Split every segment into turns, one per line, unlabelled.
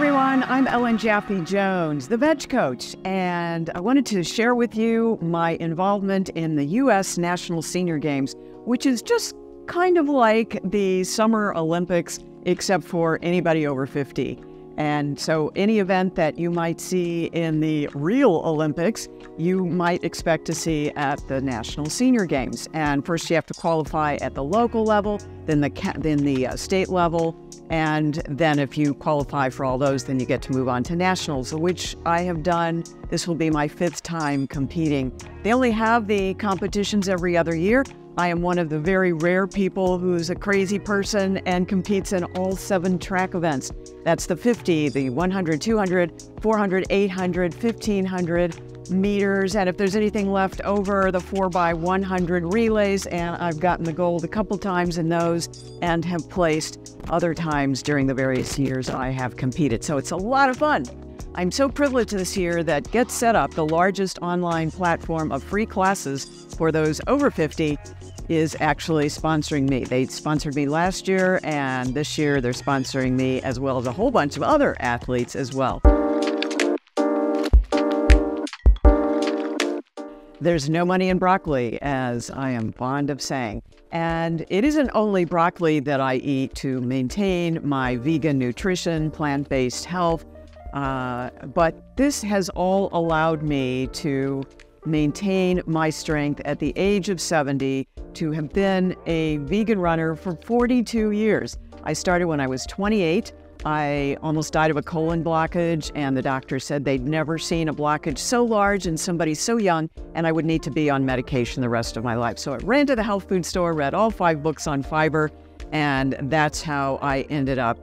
everyone, I'm Ellen Jaffe Jones, the Veg Coach, and I wanted to share with you my involvement in the U.S. National Senior Games, which is just kind of like the Summer Olympics, except for anybody over 50. And so any event that you might see in the real Olympics, you might expect to see at the National Senior Games. And first you have to qualify at the local level, then the state level, and then if you qualify for all those, then you get to move on to nationals, which I have done. This will be my 5th time competing. They only have the competitions every other year. I am one of the very rare people who's a crazy person and competes in all 7 track events. That's the 50, the 100, 200, 400, 800, 1500 meters, and if there's anything left over, the 4x100 relays, and I've gotten the gold a couple times in those and have placed other times during the various years I have competed. So it's a lot of fun. I'm so privileged this year that Get Set Up, the largest online platform of free classes for those over 50, is actually sponsoring me. They sponsored me last year, and this year they're sponsoring me as well as a whole bunch of other athletes as well. There's no money in broccoli, as I am fond of saying. And it isn't only broccoli that I eat to maintain my vegan nutrition, plant-based health, but this has all allowed me to maintain my strength at the age of 70, to have been a vegan runner for 42 years. I started when I was 28. I almost died of a colon blockage, and the doctor said they'd never seen a blockage so large in somebody so young, and I would need to be on medication the rest of my life. So I ran to the health food store, read all 5 books on fiber, and that's how I ended up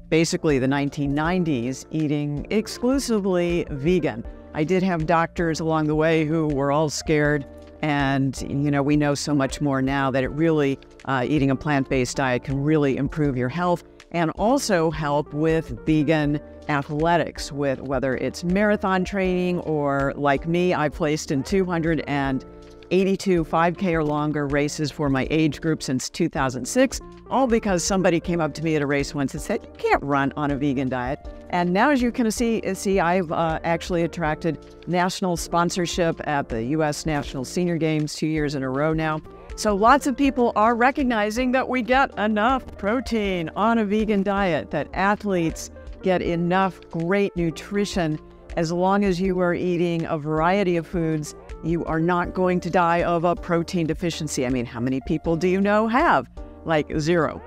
basically the 1990s eating exclusively vegan. I did have doctors along the way who were all scared, and we know so much more now that it really, eating a plant-based diet can really improve your health and also help with vegan athletics, with whether it's marathon training or, like me, I placed in 282 5K or longer races for my age group since 2006, all because somebody came up to me at a race once and said, "You can't run on a vegan diet." And now, as you can see I've actually attracted national sponsorship at the U.S. National Senior Games 2 years in a row now. So lots of people are recognizing that we get enough protein on a vegan diet, that athletes get enough great nutrition. As long as you are eating a variety of foods, you are not going to die of a protein deficiency. I mean, how many people do you know have? Like 0.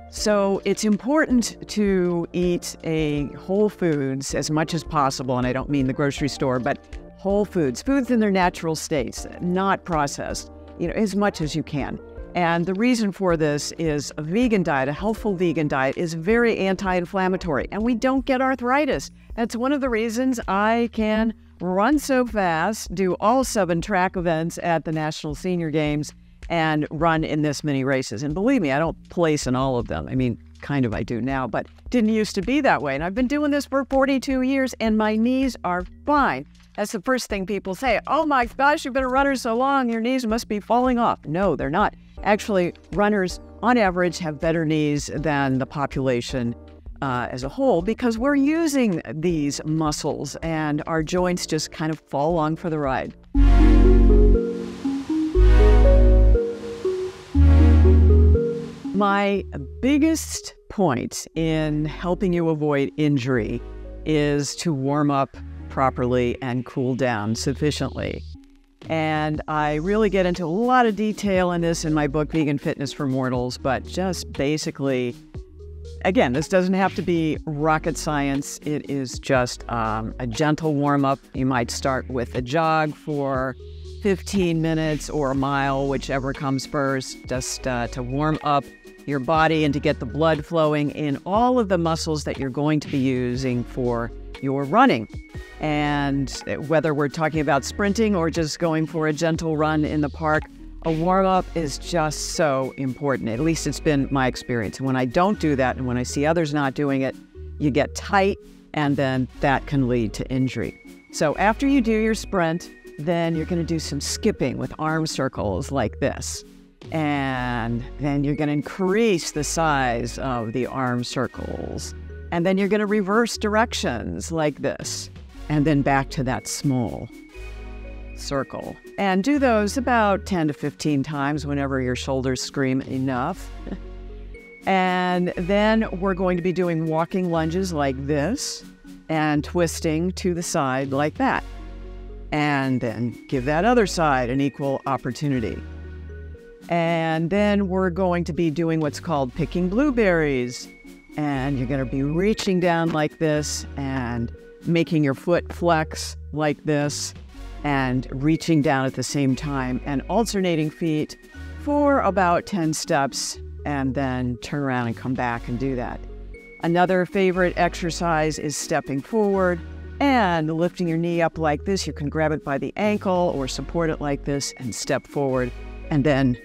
So it's important to eat a whole foods as much as possible, and I don't mean the grocery store, but whole foods in their natural states, not processed, as much as you can. And the reason for this is a vegan diet, a healthful vegan diet, is very anti-inflammatory, and we don't get arthritis. That's one of the reasons I can run so fast, do all 7 track events at the National Senior Games, and run in this many races. And believe me, I don't place in all of them. I mean, kind of I do now, but didn't used to be that way. And I've been doing this for 42 years, and my knees are fine. That's the first thing people say. "Oh my gosh, you've been a runner so long, your knees must be falling off." No, they're not. Actually, runners on average have better knees than the population as a whole, because we're using these muscles and our joints just kind of fall along for the ride. My biggest point in helping you avoid injury is to warm up properly and cool down sufficiently. And I really get into a lot of detail in this in my book, Vegan Fitness for Mortals, but just basically, again, this doesn't have to be rocket science. It is just a gentle warm-up. You might start with a jog for 15 minutes or a mile, whichever comes first, just to warm up your body and to get the blood flowing in all of the muscles that you're going to be using for your running. And whether we're talking about sprinting or just going for a gentle run in the park, a warm-up is just so important. At least it's been my experience. And when I don't do that, and when I see others not doing it, you get tight, and then that can lead to injury. So after you do your sprint, then you're going to do some skipping with arm circles like this. And then you're going to increase the size of the arm circles. And then you're going to reverse directions like this, and then back to that small circle. And do those about 10 to 15 times whenever your shoulders scream enough. And then we're going to be doing walking lunges like this and twisting to the side like that. And then give that other side an equal opportunity. And then we're going to be doing what's called picking blueberries. And you're going to be reaching down like this and making your foot flex like this and reaching down at the same time and alternating feet for about 10 steps and then turn around and come back and do that. Another favorite exercise is stepping forward and lifting your knee up like this. You can grab it by the ankle or support it like this and step forward and then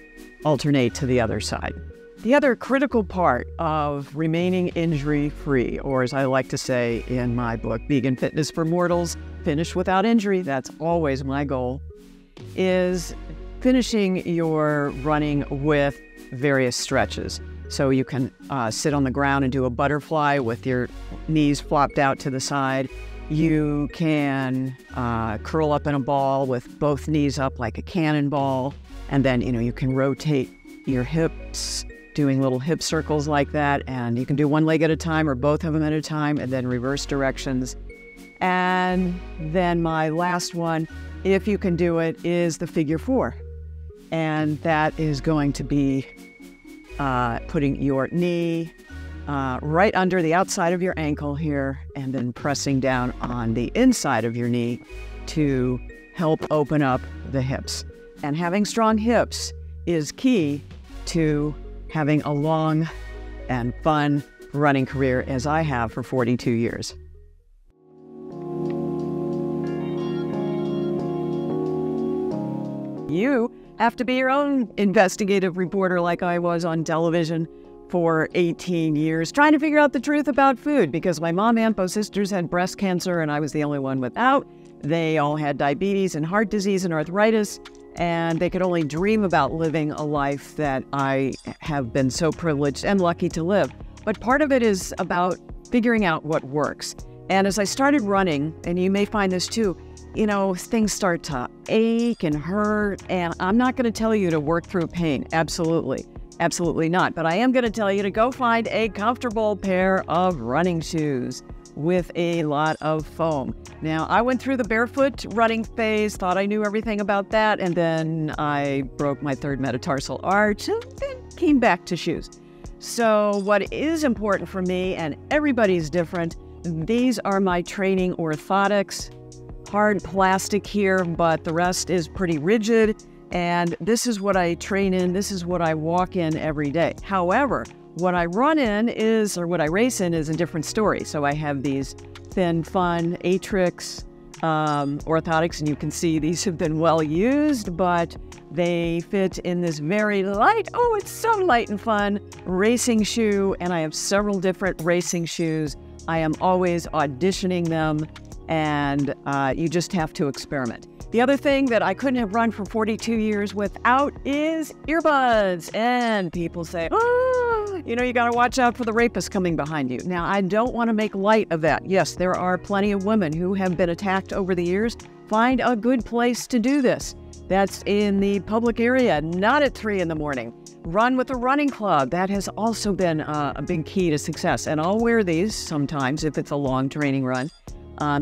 alternate to the other side. The other critical part of remaining injury-free, or as I like to say in my book, Vegan Fitness for Mortals, finish without injury, that's always my goal, is finishing your running with various stretches. So you can sit on the ground and do a butterfly with your knees flopped out to the side. You can curl up in a ball with both knees up like a cannonball. And then, you can rotate your hips, doing little hip circles like that. And you can do one leg at a time or both of them at a time, and then reverse directions. And then my last one, if you can do it, is the figure four. And that is going to be putting your knee right under the outside of your ankle here, and then pressing down on the inside of your knee to help open up the hips. And having strong hips is key to having a long and fun running career, as I have for 42 years. You have to be your own investigative reporter like I was on television for 18 years, trying to figure out the truth about food, because my mom and both sisters had breast cancer and I was the only one without. They all had diabetes and heart disease and arthritis, and they could only dream about living a life that I have been so privileged and lucky to live. But part of it is about figuring out what works. And as I started running, and you may find this too, things start to ache and hurt, and I'm not going to tell you to work through pain. Absolutely. Absolutely not. But I am going to tell you to go find a comfortable pair of running shoes with a lot of foam. Now, I went through the barefoot running phase, thought I knew everything about that, and then I broke my third metatarsal arch and then came back to shoes. So what is important for me, and everybody's different, these are my training orthotics. Hard plastic here, but the rest is pretty rigid. And this is what I train in. This is what I walk in every day. However, what I run in is, or what I race in is a different story. So I have these thin, fun Atrix orthotics, and you can see these have been well used, but they fit in this very light, oh, it's so light and fun, racing shoe. And I have several different racing shoes. I am always auditioning them, and you just have to experiment. The other thing that I couldn't have run for 42 years without is earbuds. And people say, oh, you got to watch out for the rapist coming behind you. Now, I don't want to make light of that. Yes, there are plenty of women who have been attacked over the years. Find a good place to do this. That's in the public area, not at 3 in the morning. Run with a running club. That has also been a big key to success. And I'll wear these sometimes if it's a long training run,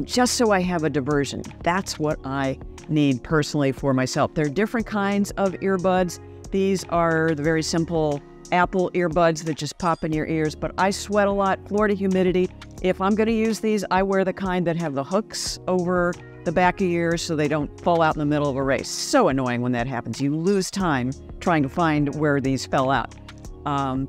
just so I have a diversion. That's what I need personally for myself. There are different kinds of earbuds. These are the very simple Apple earbuds that just pop in your ears, but I sweat a lot, Florida humidity. If I'm going to use these, I wear the kind that have the hooks over the back of your ears so they don't fall out in the middle of a race. So annoying when that happens. You lose time trying to find where these fell out.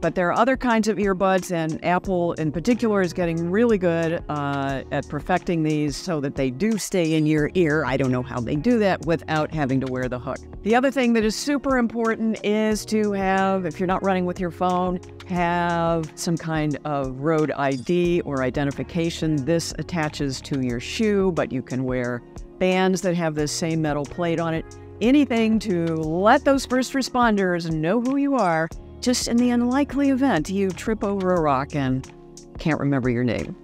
But there are other kinds of earbuds, and Apple in particular is getting really good at perfecting these so that they do stay in your ear. I don't know how they do that without having to wear the hook. The other thing that is super important is to have, if you're not running with your phone, have some kind of road ID or identification. This attaches to your shoe, but you can wear bands that have this same metal plate on it. Anything to let those first responders know who you are, just in the unlikely event you trip over a rock and can't remember your name.